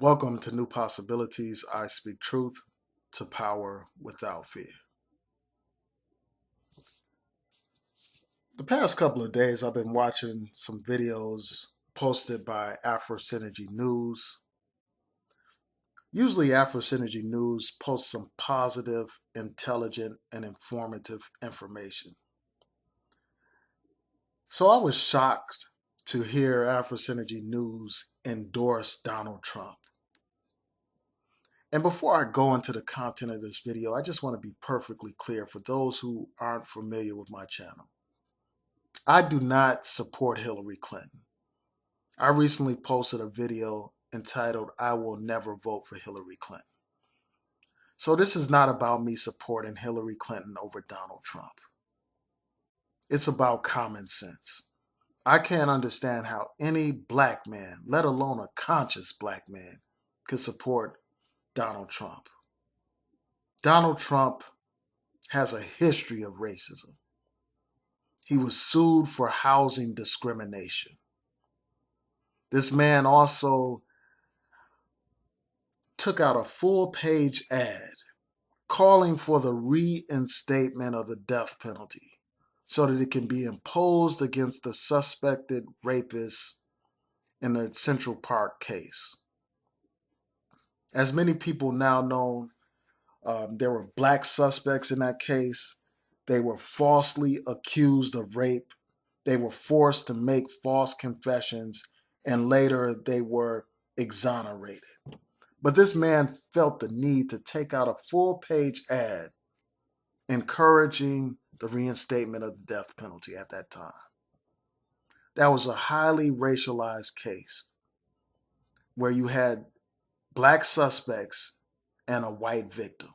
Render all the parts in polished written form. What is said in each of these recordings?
Welcome to New Possibilities. I speak truth to power without fear. The past couple of days, I've been watching some videos posted by AfriSynergyNews. Usually, AfriSynergyNews posts some positive, intelligent, and informative information. So I was shocked to hear AfriSynergyNews endorse Donald Trump. And before I go into the content of this video, I just want to be perfectly clear for those who aren't familiar with my channel. I do not support Hillary Clinton. I recently posted a video entitled, I Will Never Vote for Hillary Clinton. So this is not about me supporting Hillary Clinton over Donald Trump. It's about common sense. I can't understand how any black man, let alone a conscious black man, could support Donald Trump. Donald Trump has a history of racism. He was sued for housing discrimination. This man also took out a full-page ad calling for the reinstatement of the death penalty so that it can be imposed against the suspected rapist in the Central Park case. As many people now know, there were black suspects in that case. They were falsely accused of rape. They were forced to make false confessions, and later they were exonerated. But this man felt the need to take out a full-page ad encouraging the reinstatement of the death penalty at that time. That was a highly racialized case where you had black suspects and a white victim.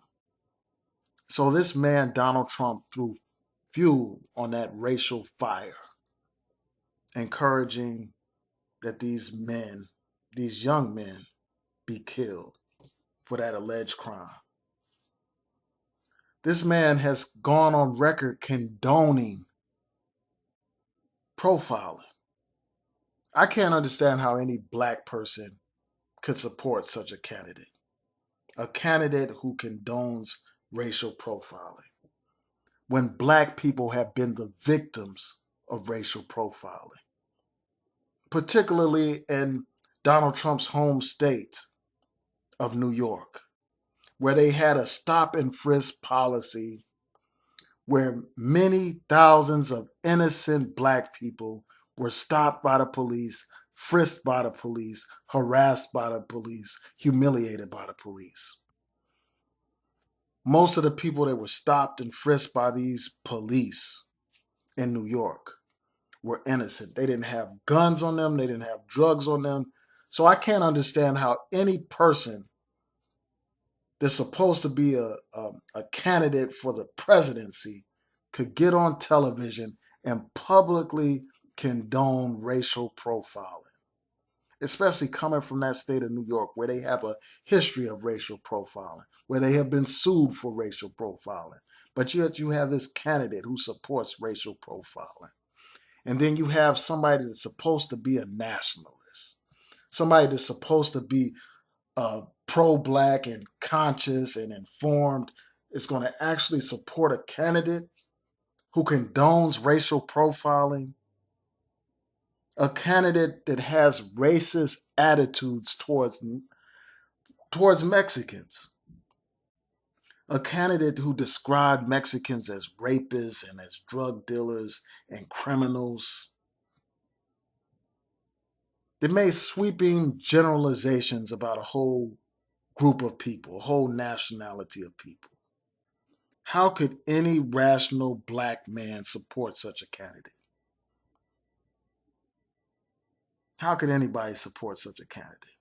So this man, Donald Trump, threw fuel on that racial fire, encouraging that these men, these young men, be killed for that alleged crime. This man has gone on record condoning profiling. I can't understand how any black person could support such a candidate who condones racial profiling, when black people have been the victims of racial profiling, particularly in Donald Trump's home state of New York, where they had a stop and frisk policy where many thousands of innocent black people were stopped by the police, frisked by the police, harassed by the police, humiliated by the police. Most of the people that were stopped and frisked by these police in New York were innocent. They didn't have guns on them. They didn't have drugs on them. So I can't understand how any person that's supposed to be a candidate for the presidency could get on television and publicly condone racial profiling, especially coming from that state of New York, where they have a history of racial profiling, where they have been sued for racial profiling. But yet you have this candidate who supports racial profiling. And then you have somebody that's supposed to be a nationalist, somebody that's supposed to be pro-black and conscious and informed, is going to actually support a candidate who condones racial profiling, a candidate that has racist attitudes towards Mexicans, a candidate who described Mexicans as rapists and as drug dealers and criminals. They made sweeping generalizations about a whole group of people, a whole nationality of people. How could any rational black man support such a candidate? How could anybody support such a candidate?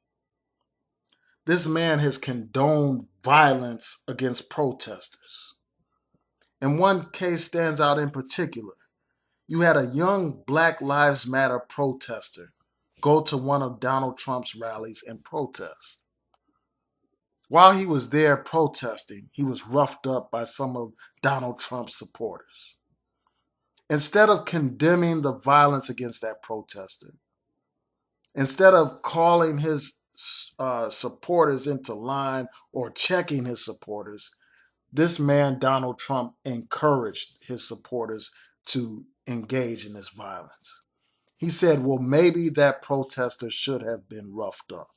This man has condoned violence against protesters. And one case stands out in particular. You had a young Black Lives Matter protester go to one of Donald Trump's rallies and protest. While he was there protesting, he was roughed up by some of Donald Trump's supporters. Instead of condemning the violence against that protester, instead of calling his supporters into line or checking his supporters. This man, Donald Trump, encouraged his supporters to engage in this violence. He said, well, maybe that protester should have been roughed up.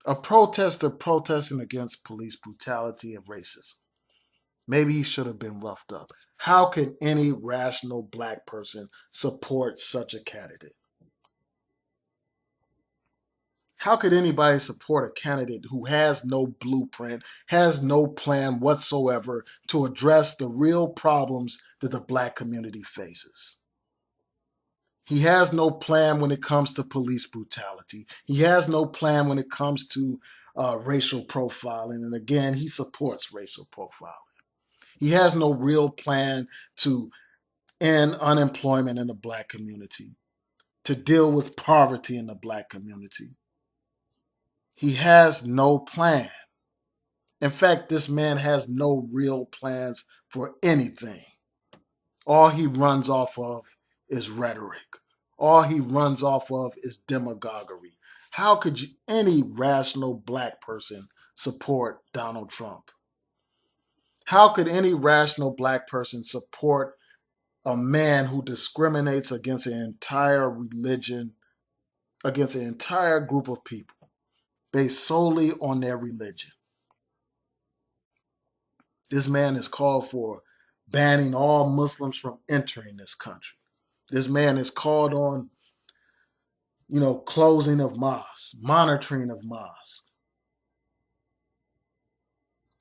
A protester protesting against police brutality and racism. Maybe he should have been roughed up. How can any rational black person support such a candidate? How could anybody support a candidate who has no blueprint, has no plan whatsoever to address the real problems that the black community faces? He has no plan when it comes to police brutality. He has no plan when it comes to racial profiling. And again, he supports racial profiling. He has no real plan to end unemployment in the black community, to deal with poverty in the black community. He has no plan. In fact, this man has no real plans for anything. All he runs off of is rhetoric. All he runs off of is demagoguery. How could any rational black person support Donald Trump? How could any rational black person support a man who discriminates against an entire religion, against an entire group of people based solely on their religion? This man has called for banning all Muslims from entering this country. This man has called on, closing of mosques, monitoring of mosques.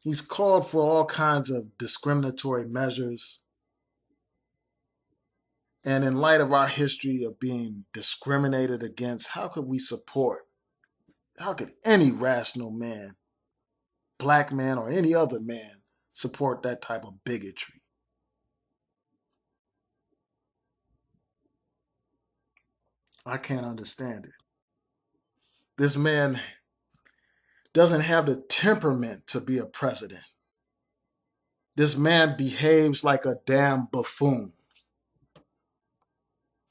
He's called for all kinds of discriminatory measures. And in light of our history of being discriminated against, how could any rational man, black man, or any other man support that type of bigotry? I can't understand it. This man doesn't have the temperament to be a president. This man behaves like a damn buffoon.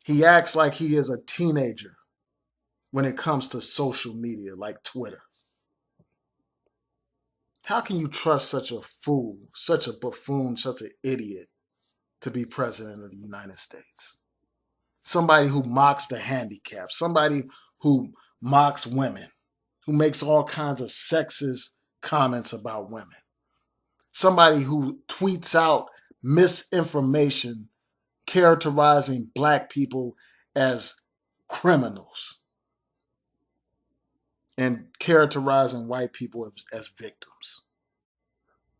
He acts like he is a teenager when it comes to social media like Twitter. How can you trust such a fool, such a buffoon, such an idiot to be president of the United States? Somebody who mocks the handicapped, somebody who mocks women, who makes all kinds of sexist comments about women, somebody who tweets out misinformation characterizing black people as criminals and characterizing white people as victims.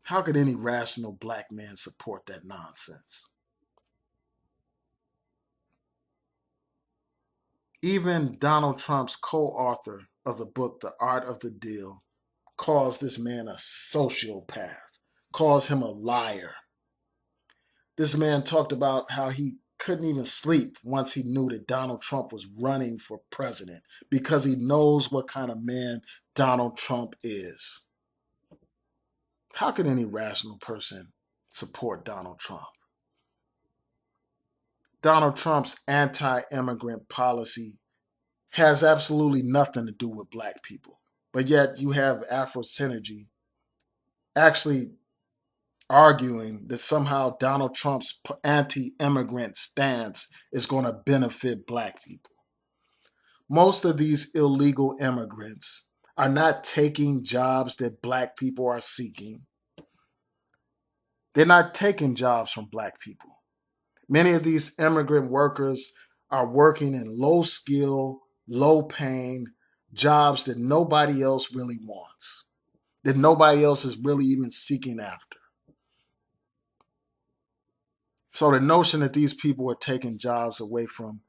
How could any rational black man support that nonsense? Even Donald Trump's co-author of the book, The Art of the Deal, calls this man a sociopath, calls him a liar. This man talked about how he couldn't even sleep once he knew that Donald Trump was running for president because he knows what kind of man Donald Trump is. How can any rational person support Donald Trump? Donald Trump's anti-immigrant policy has absolutely nothing to do with black people. But yet you have AfriSynergy actually arguing that somehow Donald Trump's anti-immigrant stance is going to benefit black people. Most of these illegal immigrants are not taking jobs that black people are seeking. They're not taking jobs from black people. Many of these immigrant workers are working in low skill, low paying jobs that nobody else really wants, that nobody else is really even seeking after. So the notion that these people are taking jobs away from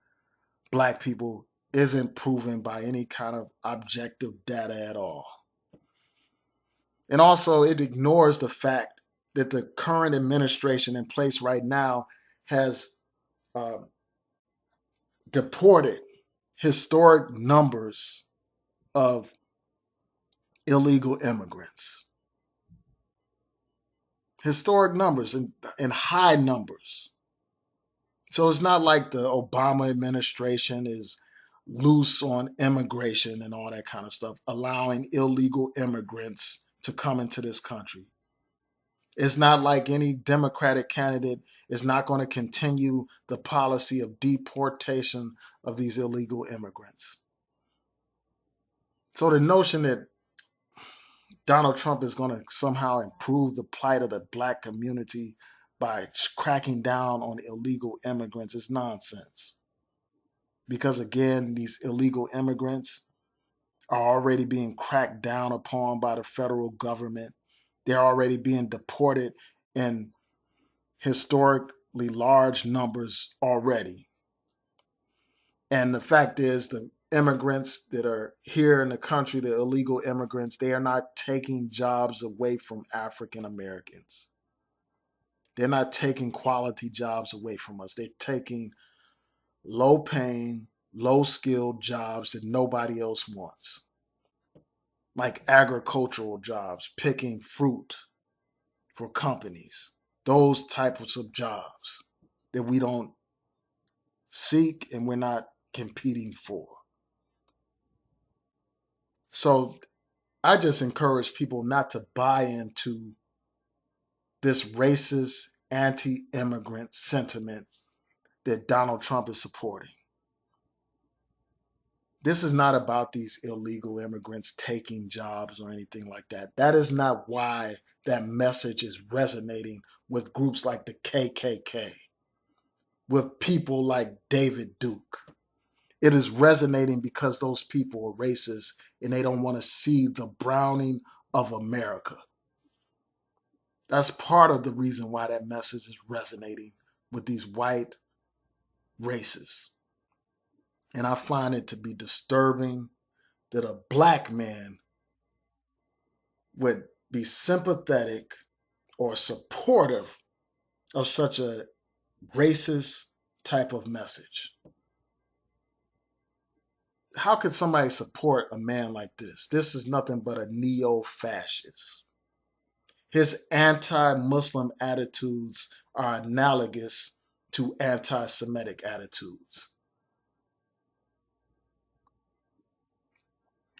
black people isn't proven by any kind of objective data at all. And also it ignores the fact that the current administration in place right now has deported historic numbers of illegal immigrants. Historic numbers and high numbers. So it's not like the Obama administration is loose on immigration and all that kind of stuff, allowing illegal immigrants to come into this country. It's not like any Democratic candidate is not going to continue the policy of deportation of these illegal immigrants. So the notion that Donald Trump is going to somehow improve the plight of the black community by cracking down on illegal immigrants is nonsense. Because again, these illegal immigrants are already being cracked down upon by the federal government. They're already being deported in historically large numbers already. And the fact is, the immigrants that are here in the country, the illegal immigrants, they are not taking jobs away from African Americans. They're not taking quality jobs away from us. They're taking low paying, low skilled jobs that nobody else wants, like agricultural jobs, picking fruit for companies, those types of jobs that we don't seek and we're not competing for. So I just encourage people not to buy into this racist, anti-immigrant sentiment that Donald Trump is supporting. This is not about these illegal immigrants taking jobs or anything like that. That is not why that message is resonating with groups like the KKK, with people like David Duke. It is resonating because those people are racist and they don't want to see the browning of America. That's part of the reason why that message is resonating with these white racists. And I find it to be disturbing that a black man would be sympathetic or supportive of such a racist type of message. How could somebody support a man like this? This is nothing but a neo-fascist. His anti-Muslim attitudes are analogous to anti-Semitic attitudes.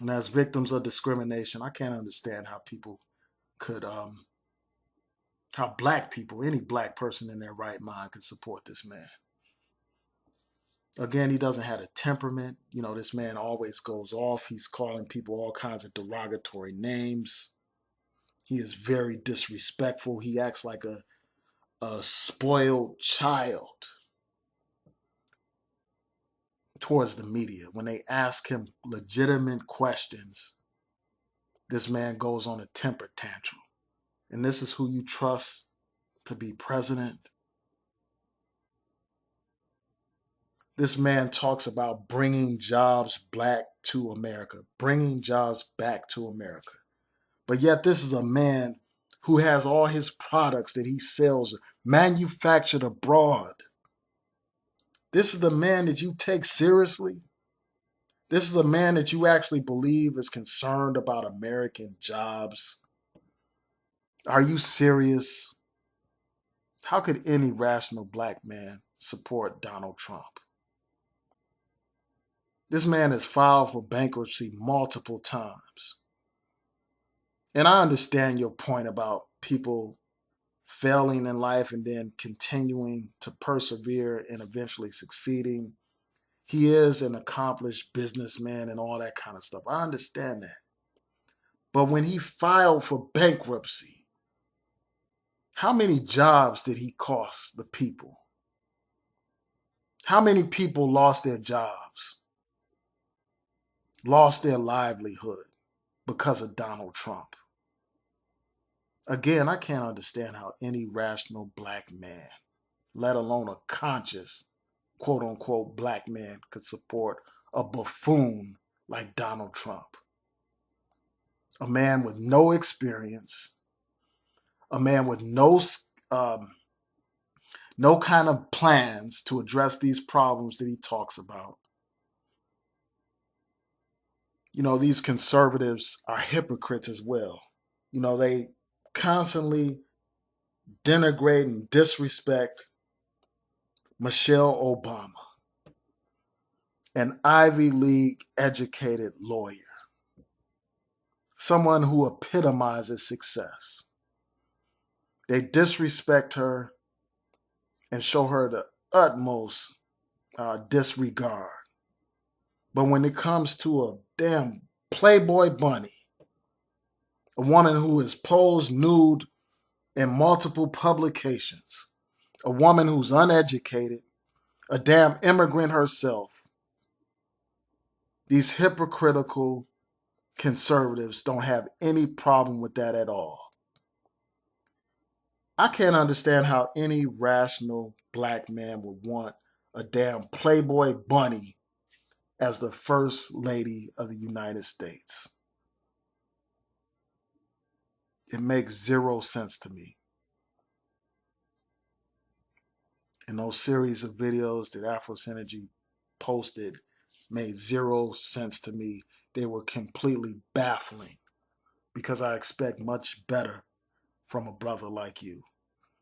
And as victims of discrimination, I can't understand how people could, how black people, any black person in their right mind could support this man. Again, he doesn't have a temperament. You know, this man always goes off. He's calling people all kinds of derogatory names. He is very disrespectful. He acts like a spoiled child towards the media. When they ask him legitimate questions, this man goes on a temper tantrum. And this is who you trust to be president? This man talks about bringing jobs back to America, bringing jobs back to America. But yet this is a man who has all his products that he sells manufactured abroad. This is the man that you take seriously. This is a man that you actually believe is concerned about American jobs. Are you serious? How could any rational black man support Donald Trump? This man has filed for bankruptcy multiple times. And I understand your point about people failing in life and then continuing to persevere and eventually succeeding. He is an accomplished businessman and all that kind of stuff. I understand that. But when he filed for bankruptcy, how many jobs did he cost the people? How many people lost their jobs, lost their livelihood because of Donald Trump? Again, I can't understand how any rational black man, let alone a conscious, quote unquote, black man, could support a buffoon like Donald Trump. A man with no experience, a man with no kind of plans to address these problems that he talks about. You know, these conservatives are hypocrites as well. You know, they constantly denigrate and disrespect Michelle Obama. an Ivy League educated lawyer, someone who epitomizes success. They disrespect her and show her the utmost disregard. But when it comes to a damn Playboy bunny, a woman who is posed nude in multiple publications, a woman who's uneducated, a damn immigrant herself, these hypocritical conservatives don't have any problem with that at all. I can't understand how any rational black man would want a damn Playboy bunny as the First Lady of the United States. It makes zero sense to me. And those series of videos that AfriSynergy posted made zero sense to me. They were completely baffling because I expect much better from a brother like you.